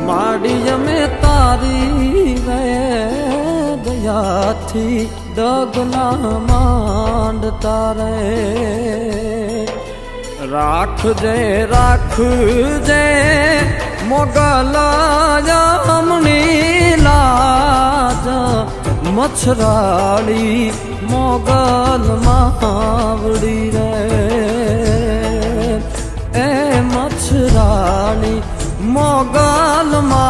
माड़िया में तारी रे दया थी डगला मांडता रे राख जे मोगल जामनी लाज मछराड़ी मोगल मावड़ी रे ए मछराड़ी मोगल मा